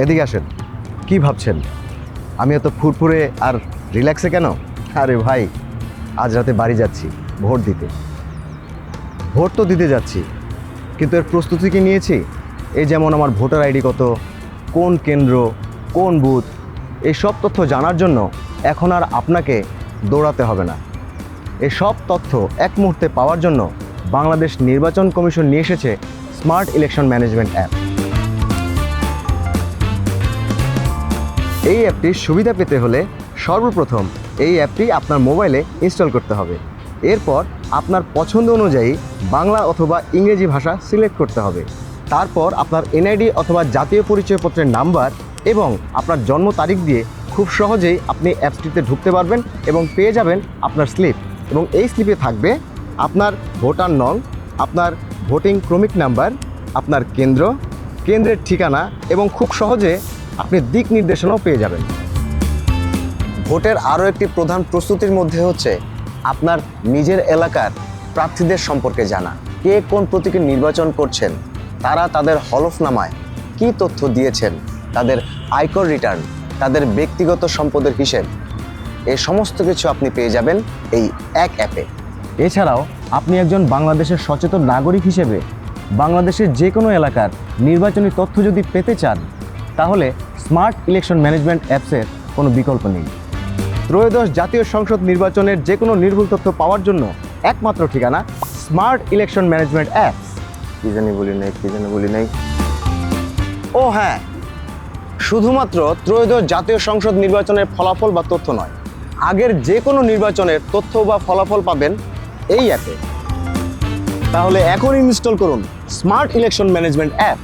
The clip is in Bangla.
এদিকে আসেন। কি ভাবছেন আমি এত ফুরফুরে আর রিল্যাক্সে কেন? আরে ভাই, আজ রাতে বাড়ি যাচ্ছি ভোট দিতে। ভোট তো দিতে যাচ্ছি, কিন্তু এর প্রস্তুতি কি নিয়েছি? এই যেমন আমার ভোটার আইডি কত, কোন কেন্দ্র, কোন বুথ, এই সব তথ্য জানার জন্য এখন আর আপনাকে দৌড়াতে হবে না। এই সব তথ্য এক মুহূর্তে পাওয়ার জন্য বাংলাদেশ নির্বাচন কমিশন নিয়ে এসেছে স্মার্ট ইলেকশন ম্যানেজমেন্ট অ্যাপ। এই অ্যাপটির সুবিধা পেতে হলে সর্বপ্রথম এই অ্যাপটি আপনার মোবাইলে ইনস্টল করতে হবে। এরপর আপনার পছন্দ অনুযায়ী বাংলা অথবা ইংরেজি ভাষা সিলেক্ট করতে হবে। তারপর আপনার এনআইডি অথবা জাতীয় পরিচয়পত্রের নাম্বার এবং আপনার জন্ম তারিখ দিয়ে খুব সহজেই আপনি অ্যাপসটিতে ঢুকতে পারবেন এবং পেয়ে যাবেন আপনার স্লিপ। এবং এই স্লিপে থাকবে আপনার ভোটার নং, আপনার ভোটিং ক্রমিক নাম্বার, আপনার কেন্দ্র, কেন্দ্রের ঠিকানা এবং খুব সহজে আপনি দিক নির্দেশনাও পেয়ে যাবেন। ভোটের আরও একটি প্রধান প্রস্তুতির মধ্যে হচ্ছে আপনার নিজের এলাকার প্রার্থীদের সম্পর্কে জানা। কে কোন প্রতীকে নির্বাচন করছেন, তারা তাদের হলফনামায় কী তথ্য দিয়েছেন, তাদের আয়কর রিটার্ন, তাদের ব্যক্তিগত সম্পদের হিসেব, এই সমস্ত কিছু আপনি পেয়ে যাবেন এই এক অ্যাপে। এছাড়াও আপনি একজন বাংলাদেশের সচেতন নাগরিক হিসেবে বাংলাদেশের যে কোনো এলাকার নির্বাচনী তথ্য যদি পেতে চান, তাহলে স্মার্ট ইলেকশন ম্যানেজমেন্ট অ্যাপসের কোনো বিকল্প নেই। ত্রয়োদশ জাতীয় সংসদ নির্বাচনের যে কোনো নির্ভুল তথ্য পাওয়ার জন্য একমাত্র ঠিকানা স্মার্ট ইলেকশন ম্যানেজমেন্ট অ্যাপস। কি জানি বলি নাই। ও হ্যাঁ, শুধুমাত্র ত্রয়োদশ জাতীয় সংসদ নির্বাচনের ফলাফল বা তথ্য নয়, আগের যে কোনো নির্বাচনের তথ্য বা ফলাফল পাবেন এই অ্যাপে। তাহলে এখন ইনস্টল করুন স্মার্ট ইলেকশন ম্যানেজমেন্ট অ্যাপ।